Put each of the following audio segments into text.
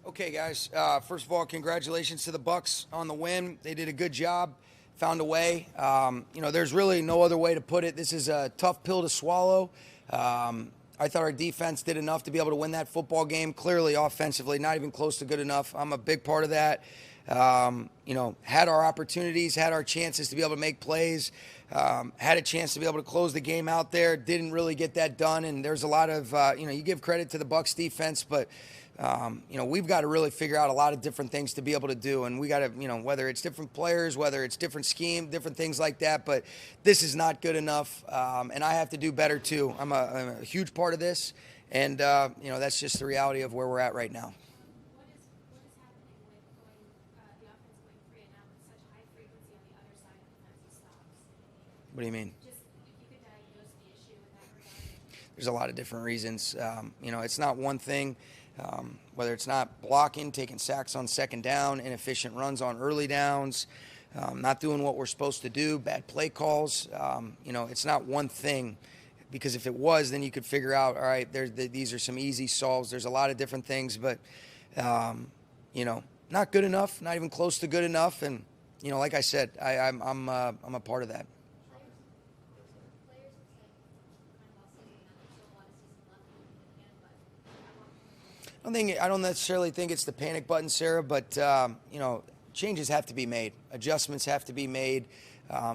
Okay, guys. First of all, congratulations to the Bucks on the win. They did a good job, found a way. There's really no other way to put it. This is a tough pill to swallow. I thought our defense did enough to be able to win that football game. Clearly, offensively, not even close to good enough. I'm a big part of that. Had our opportunities, had our chances to be able to make plays, had a chance to be able to close the game out there. Didn't really get that done, and there's a lot of, you give credit to the Bucks defense, but we've got to really figure out a lot of different things to be able to do, and we got to, whether it's different players, whether it's different scheme, different things like that, but this is not good enough, and I have to do better too. I'm a huge part of this, and, that's just the reality of where we're at right now. What do you mean? Just if you could diagnose the issue in that regard. There's a lot of different reasons. It's not one thing. Whether it's not blocking, taking sacks on second down, inefficient runs on early downs, not doing what we're supposed to do, bad play calls. It's not one thing. Because if it was, then you could figure out, all right, these are some easy solves. There's a lot of different things, but, not good enough, not even close to good enough. And, like I said, I'm a part of that. I don't necessarily think it's the panic button, Sarah, but, changes have to be made. Adjustments have to be made.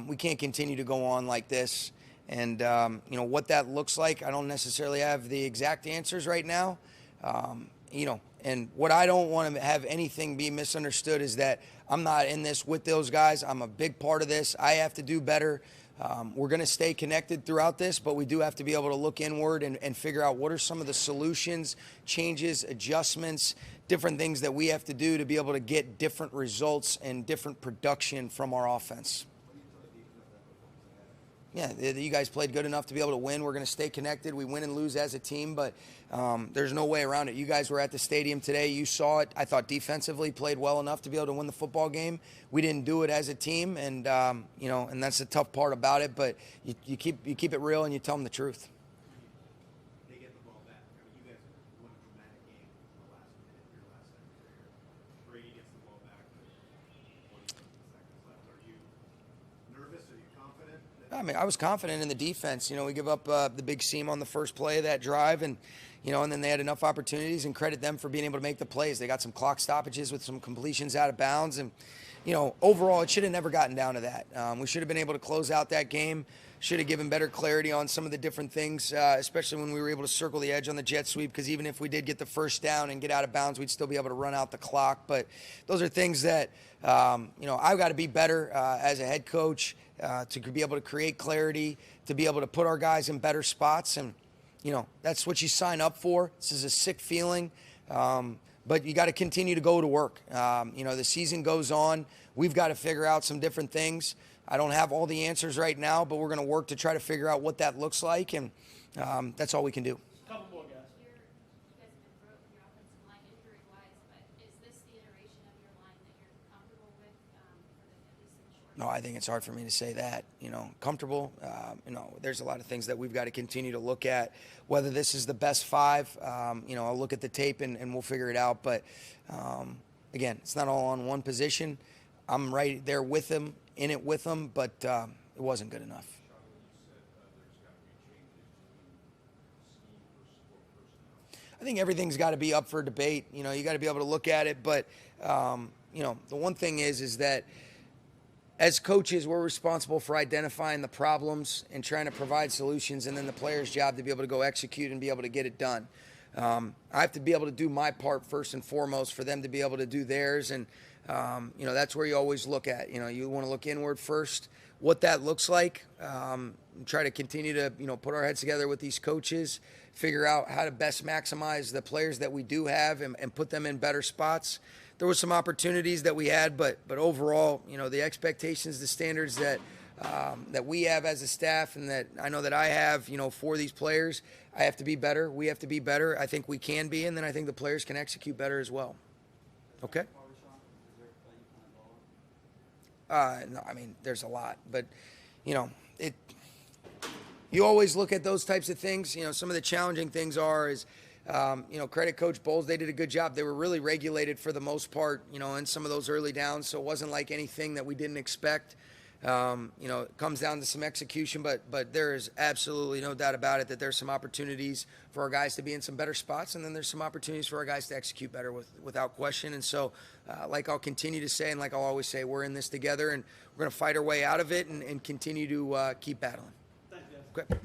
We can't continue to go on like this. And, what that looks like, I don't necessarily have the exact answers right now. And what I don't want to have anything be misunderstood is that I'm not in this with those guys. I'm a big part of this. I have to do better. We're going to stay connected throughout this, but we do have to be able to look inward and figure out what are some of the solutions, changes, adjustments, different things that we have to do to be able to get different results and different production from our offense. Yeah, you guys played good enough to be able to win. We're going to stay connected. We win and lose as a team, but there's no way around it. You guys were at the stadium today. You saw it. I thought defensively played well enough to be able to win the football game. We didn't do it as a team, and and that's the tough part about it. But you keep it real and you tell them the truth. They get the ball back. You guys won a dramatic game in the last minute, your last second here. Brady gets the ball back with 20 seconds left. Are you nervous? Are you confident? I was confident in the defense. We give up the big seam on the first play of that drive, and and then they had enough opportunities, and credit them for being able to make the plays. They got some clock stoppages with some completions out of bounds, and overall it should have never gotten down to that. We should have been able to close out that game. Should have given better clarity on some of the different things, especially when we were able to circle the edge on the jet sweep, because even if we did get the first down and get out of bounds, we'd still be able to run out the clock. But those are things that, I've got to be better as a head coach to be able to create clarity, to be able to put our guys in better spots. And, that's what you sign up for. This is a sick feeling. But you got to continue to go to work. The season goes on. We've got to figure out some different things. I don't have all the answers right now, but we're going to work to try to figure out what that looks like, and that's all we can do. Couple more guys. You guys have been broke with your offensive line injury-wise, but is this the iteration of your line that you're comfortable with for at least in the short term? No, I think it's hard for me to say that. Comfortable. There's a lot of things that we've got to continue to look at. Whether this is the best five, I'll look at the tape and we'll figure it out. But again, it's not all on one position. I'm right there with him, in it with him, but it wasn't good enough. I think everything's got to be up for debate. You got to be able to look at it. But, the one thing is that as coaches, we're responsible for identifying the problems and trying to provide solutions, and then the player's job to be able to go execute and be able to get it done. I have to be able to do my part first and foremost for them to be able to do theirs. And, that's where you always look at. You want to look inward first, what that looks like, try to continue to, put our heads together with these coaches, figure out how to best maximize the players that we do have and put them in better spots. There were some opportunities that we had, but overall, the expectations, the standards that we have as a staff and that I know that I have, for these players, I have to be better. We have to be better. I think we can be, and then I think the players can execute better as well. Okay? No, there's a lot, but, you always look at those types of things. Some of the challenging things is Credit Coach Bowles, they did a good job. They were really regulated for the most part, in some of those early downs, so it wasn't like anything that we didn't expect. It comes down to some execution, but there is absolutely no doubt about it that there's some opportunities for our guys to be in some better spots, and then there's some opportunities for our guys to execute better without question. And so, like I'll continue to say, and like I'll always say, we're in this together, and we're going to fight our way out of it and continue to keep battling. Thanks, guys. Okay.